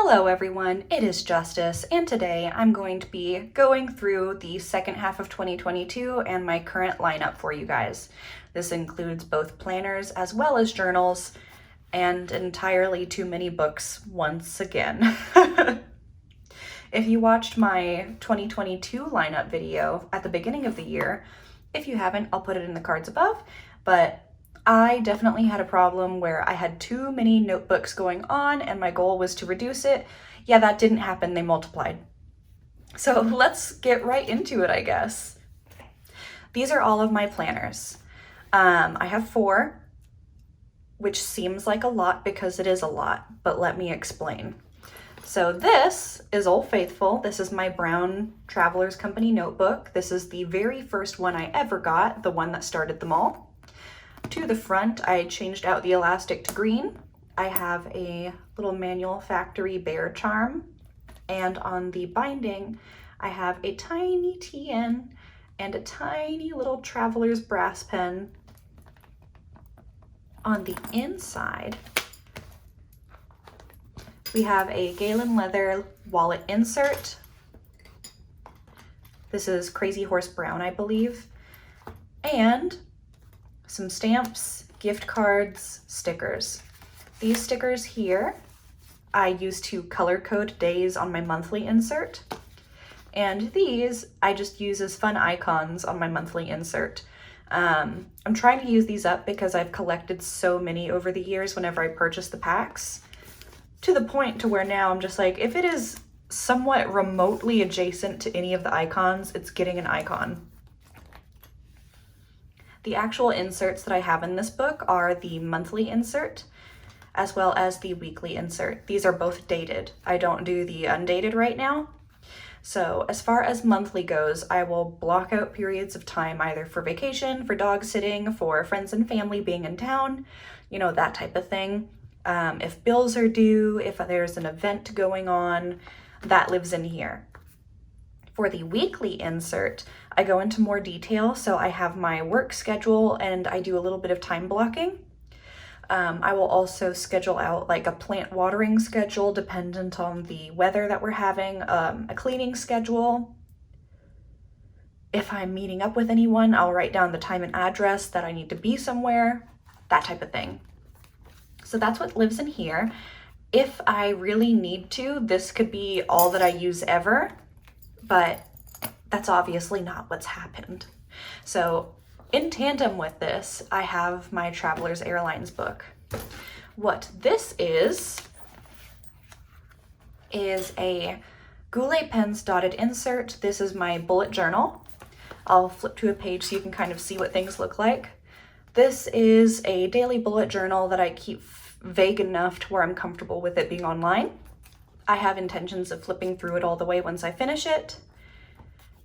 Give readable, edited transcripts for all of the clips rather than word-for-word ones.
Hello everyone, it is Justice, and today I'm going to be going through the second half of 2022 and my current lineup for you guys. This includes both planners as well as journals, and entirely too many books once again. If you watched my 2022 lineup video at the beginning of the year, if you haven't, I'll put it in the cards above, but I definitely had a problem where I had too many notebooks going on and my goal was to reduce it. Yeah, that didn't happen, they multiplied. So let's get right into it, I guess. These are all of my planners. I have 4, which seems like a lot because it is a lot, but let me explain. So this is Old Faithful. This is my brown Traveler's Company notebook. This is the very first one I ever got, the one that started them all. To the front, I changed out the elastic to green. I have a little manual factory bear charm. And on the binding, I have a tiny TN and a tiny little Traveler's brass pen. On the inside, we have a Galen leather wallet insert. This is Crazy Horse Brown, I believe. And some stamps, gift cards, stickers. These stickers here, I use to color code days on my monthly insert. And these, I just use as fun icons on my monthly insert. I'm trying to use these up because I've collected so many over the years whenever I purchase the packs, to the point to where now I'm just like, if it is somewhat remotely adjacent to any of the icons, it's getting an icon. The actual inserts that I have in this book are the monthly insert as well as the weekly insert. These are both dated. I don't do the undated right now. So as far as monthly goes, I will block out periods of time either for vacation, for dog sitting, for friends and family being in town, you know, that type of thing. If bills are due, if there's an event going on, that lives in here. For the weekly insert, I go into more detail, so I have my work schedule and I do a little bit of time blocking. I will also schedule out like a plant watering schedule dependent on the weather that we're having, a cleaning schedule. If I'm meeting up with anyone, I'll write down the time and address that I need to be somewhere, that type of thing. So that's what lives in here. If I really need to, this could be all that I use ever, but that's obviously not what's happened. So in tandem with this, I have my Traveler's Airlines book. What this is a Goulet Pens dotted insert. This is my bullet journal. I'll flip to a page so you can kind of see what things look like. This is a daily bullet journal that I keep vague enough to where I'm comfortable with it being online. I have intentions of flipping through it all the way once I finish it.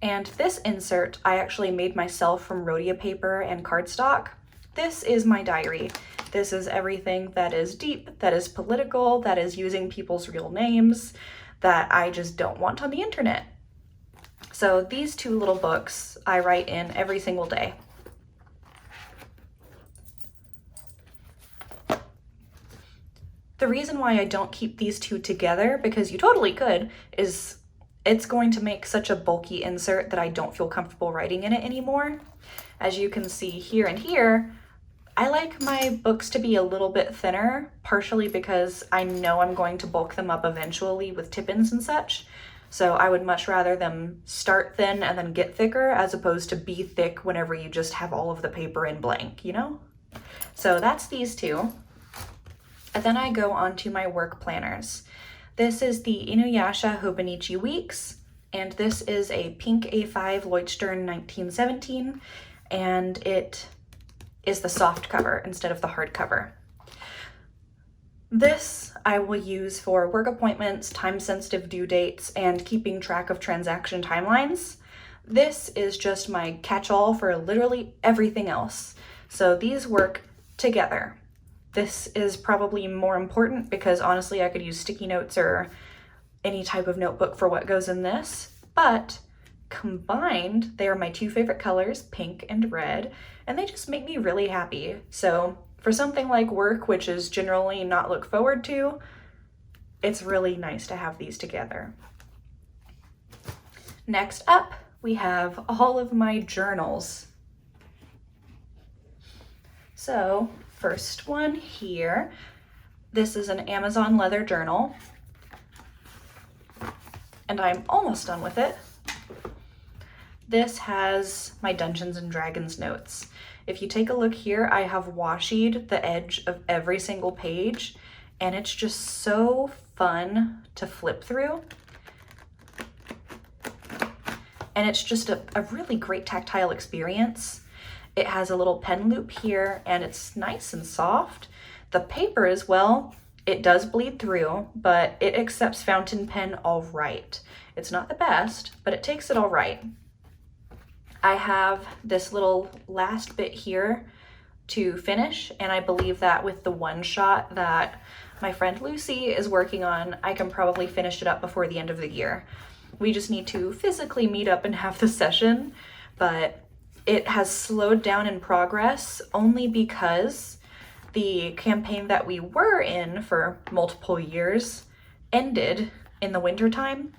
And this insert I actually made myself from rhodia paper and cardstock. This is my diary. This is everything that is deep, that is political, that is using people's real names, that I just don't want on the internet. So these 2 little books I write in every single day. The reason why I don't keep these 2 together, because you totally could, is it's going to make such a bulky insert that I don't feel comfortable writing in it anymore. As you can see here and here, I like my books to be a little bit thinner, partially because I know I'm going to bulk them up eventually with tip-ins and such. So I would much rather them start thin and then get thicker as opposed to be thick whenever you just have all of the paper in blank, you know? So that's these 2. And then I go on to my work planners. This is the Inuyasha Hobonichi Weeks, and this is a pink A5 Leuchtturm 1917, and it is the soft cover instead of the hard cover. This I will use for work appointments, time-sensitive due dates, and keeping track of transaction timelines. This is just my catch-all for literally everything else. So these work together. This is probably more important because honestly I could use sticky notes or any type of notebook for what goes in this, but combined they are my 2 favorite colors, pink and red, and they just make me really happy. So for something like work, which is generally not look forward to, it's really nice to have these together. Next up, we have all of my journals. So first one here, this is an Amazon leather journal, and I'm almost done with it. This has my Dungeons and Dragons notes. If you take a look here, I have washied the edge of every single page, and it's just so fun to flip through. And it's just a really great tactile experience. It has a little pen loop here, and it's nice and soft. The paper as well, it does bleed through, but it accepts fountain pen all right. It's not the best, but it takes it all right. I have this little last bit here to finish, and I believe that with the one shot that my friend Lucy is working on, I can probably finish it up before the end of the year. We just need to physically meet up and have the session, but it has slowed down in progress only because the campaign that we were in for multiple years ended in the wintertime.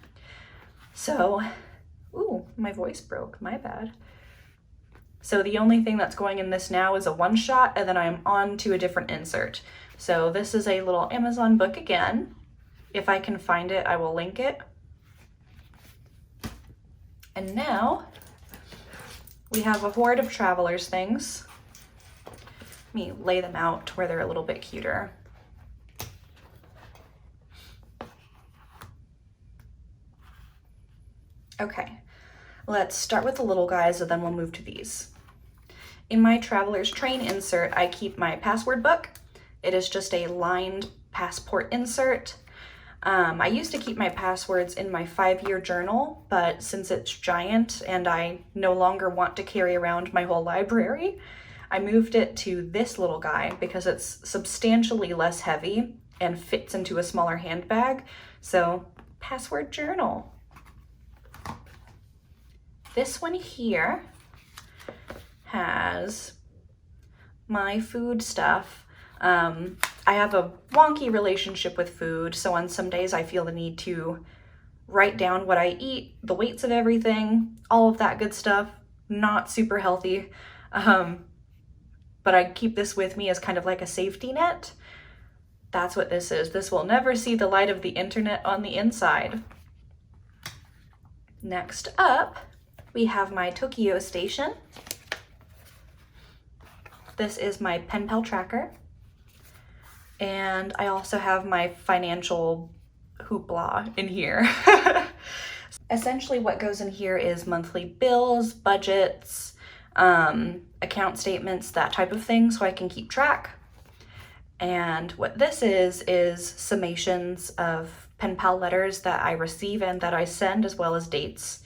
So, ooh, my voice broke, my bad. So the only thing that's going in this now is a one shot, and then I'm on to a different insert. So this is a little Amazon book again. If I can find it, I will link it. And now we have a horde of Traveler's things. Let me lay them out where they're a little bit cuter. Okay, let's start with the little guys and then we'll move to these. In my Traveler's Train insert, I keep my password book. It is just a lined passport insert. I used to keep my passwords in my 5-year journal, but since it's giant and I no longer want to carry around my whole library, I moved it to this little guy because it's substantially less heavy and fits into a smaller handbag. So, password journal. This one here has my food stuff. I have a wonky relationship with food, so on some days I feel the need to write down what I eat, the weights of everything, all of that good stuff. Not super healthy, but I keep this with me as kind of like a safety net. That's what this is. This will never see the light of the internet on the inside. Next up, we have my Tokyo station. This is my pen pal tracker. And I also have my financial hoopla in here. Essentially what goes in here is monthly bills, budgets, account statements, that type of thing, so I can keep track. And what this is summations of pen pal letters that I receive and that I send, as well as dates.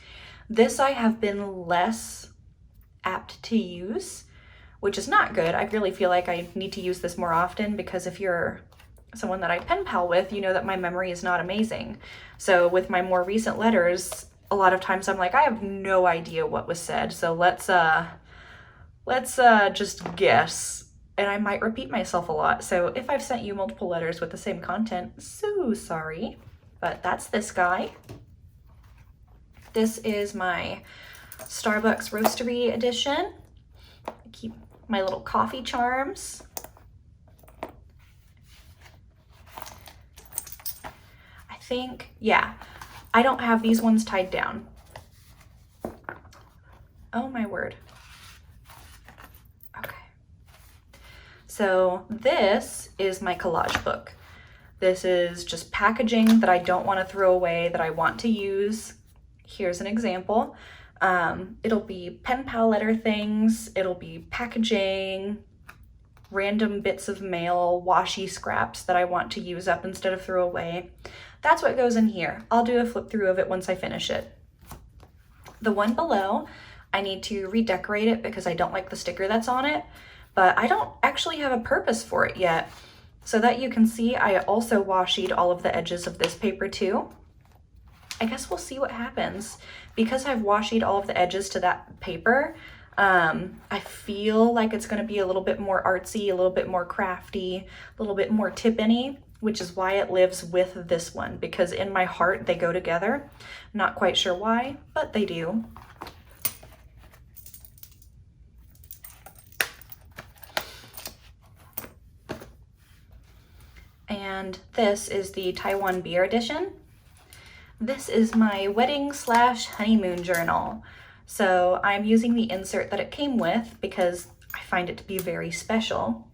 This I have been less apt to use, which is not good. I really feel like I need to use this more often because if you're someone that I pen pal with, you know that my memory is not amazing. So with my more recent letters, a lot of times I'm like, I have no idea what was said. So let's just guess. And I might repeat myself a lot. So if I've sent you multiple letters with the same content, so sorry. But that's this guy. This is my Starbucks Roastery edition. I keep my little coffee charms. I think, yeah, I don't have these ones tied down. Oh my word. Okay. So this is my collage book. This is just packaging that I don't want to throw away, that I want to use. Here's an example. It'll be pen pal letter things, it'll be packaging, random bits of mail, washi scraps that I want to use up instead of throw away. That's what goes in here. I'll do a flip through of it once I finish it. The one below, I need to redecorate it because I don't like the sticker that's on it, but I don't actually have a purpose for it yet. So that you can see, I also washied all of the edges of this paper too. I guess we'll see what happens. Because I've washied all of the edges to that paper, I feel like it's going to be a little bit more artsy, a little bit more crafty, a little bit more tippany, which is why it lives with this one, because in my heart they go together. Not quite sure why, but they do. And this is the Taiwan Beer Edition. This is my wedding/honeymoon journal. So I'm using the insert that it came with because I find it to be very special.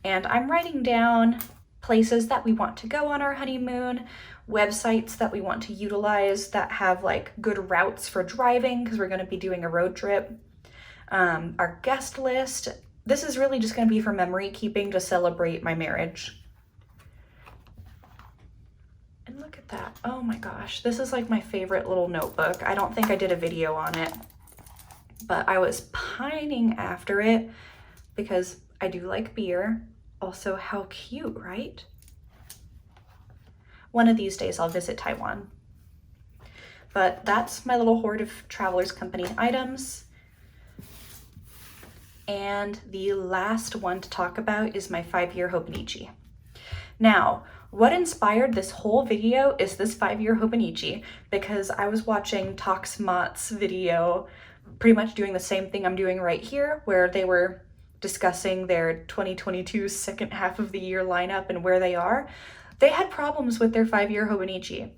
And I'm writing down places that we want to go on our honeymoon, websites that we want to utilize that have like good routes for driving because we're going to be doing a road trip, our guest list. This is really just going to be for memory keeping to celebrate my marriage. And look at that. Oh my gosh, this is like my favorite little notebook. I don't think I did a video on it, but I was pining after it because I do like beer. Also, how cute, right? One of these days I'll visit Taiwan. But that's my little hoard of Travelers Company items. And the last one to talk about is my 5-year Hobonichi. Now, what inspired this whole video is this 5-year Hobonichi, because I was watching Toxmot's video, pretty much doing the same thing I'm doing right here, where they were discussing their 2022 second half of the year lineup and where they are. They had problems with their 5-year Hobonichi.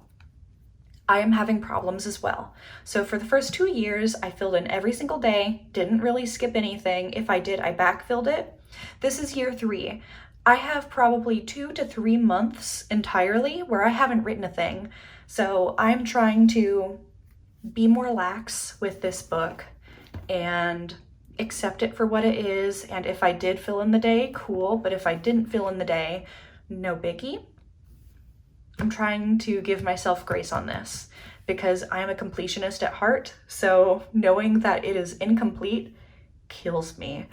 I am having problems as well. So for the first 2 years, I filled in every single day, didn't really skip anything. If I did, I backfilled it. This is year 3. I have probably 2 to 3 months entirely where I haven't written a thing. So I'm trying to be more lax with this book and accept it for what it is. And if I did fill in the day, cool. But if I didn't fill in the day, no biggie. I'm trying to give myself grace on this because I'm a completionist at heart. So knowing that it is incomplete kills me.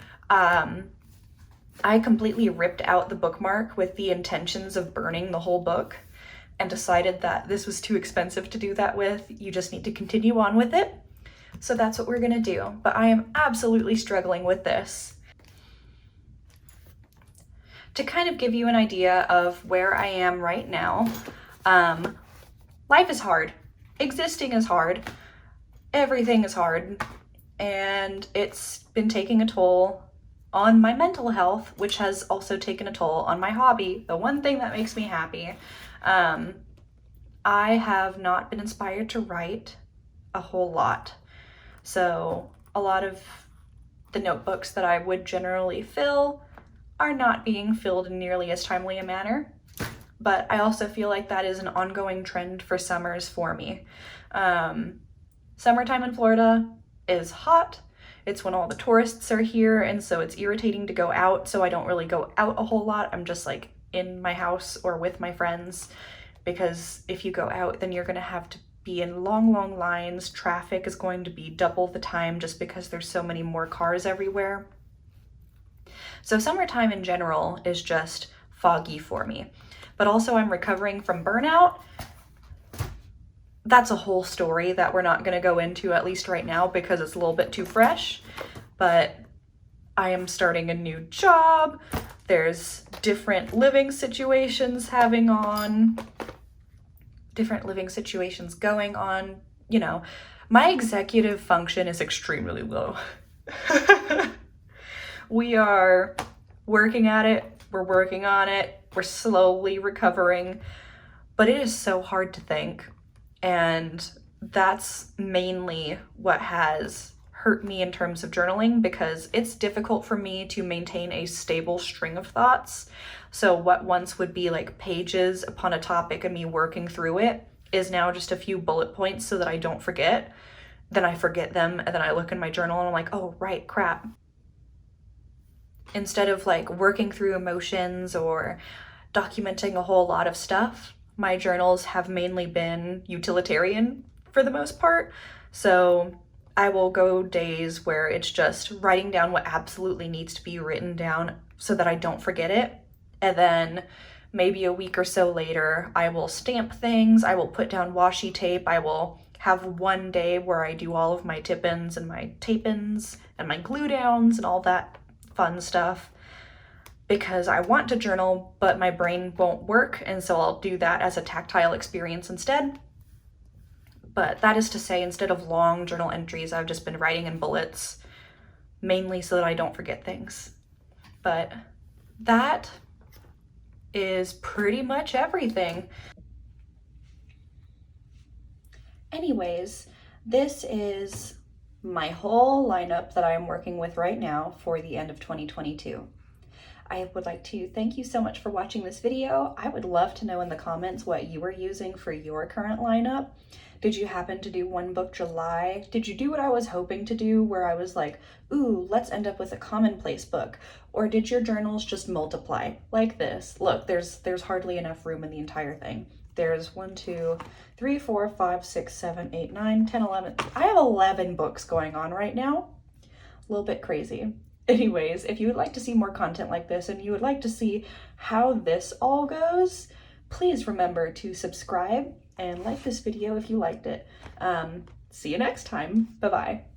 I completely ripped out the bookmark with the intentions of burning the whole book and decided that this was too expensive to do that with. You just need to continue on with it. So that's what we're gonna do. But I am absolutely struggling with this. To kind of give you an idea of where I am right now, life is hard. Existing is hard. Everything is hard. And it's been taking a toll on my mental health, which has also taken a toll on my hobby, the one thing that makes me happy. I have not been inspired to write a whole lot. So a lot of the notebooks that I would generally fill are not being filled in nearly as timely a manner. But I also feel like that is an ongoing trend for summers for me. Summertime in Florida is hot. It's when all the tourists are here, and so it's irritating to go out, so I don't really go out a whole lot. I'm just like in my house or with my friends, because if you go out, then you're gonna have to be in long, long lines. Traffic is going to be double the time just because there's so many more cars everywhere. So summertime in general is just foggy for me. But also I'm recovering from burnout. That's a whole story that we're not going to go into, at least right now, because it's a little bit too fresh. But I am starting a new job. There's different living situations going on. You know, my executive function is extremely low. We are working at it. We're working on it. We're slowly recovering, but it is so hard to think. And that's mainly what has hurt me in terms of journaling, because it's difficult for me to maintain a stable string of thoughts. So what once would be like pages upon a topic and me working through it is now just a few bullet points so that I don't forget. Then I forget them, and then I look in my journal and I'm like, oh, right, crap. Instead of like working through emotions or documenting a whole lot of stuff, my journals have mainly been utilitarian for the most part. So I will go days where it's just writing down what absolutely needs to be written down so that I don't forget it. And then maybe a week or so later, I will stamp things, I will put down washi tape, I will have one day where I do all of my tip-ins and my tape-ins and my glue downs and all that fun stuff, because I want to journal, but my brain won't work, and so I'll do that as a tactile experience instead. But that is to say, instead of long journal entries, I've just been writing in bullets, mainly so that I don't forget things. But that is pretty much everything. Anyways, this is my whole lineup that I am working with right now for the end of 2022. I would like to thank you so much for watching this video. I would love to know in the comments what you were using for your current lineup. Did you happen to do One Book July? Did you do what I was hoping to do, where I was like, ooh, let's end up with a commonplace book? Or did your journals just multiply like this? Look, there's hardly enough room in the entire thing. There's 1, 2, 3, 4, 5, 6, 7, 8, 9, 10, 11. I have 11 books going on right now. A little bit crazy. Anyways, if you would like to see more content like this and you would like to see how this all goes, please remember to subscribe and like this video if you liked it. See you next time. Bye-bye.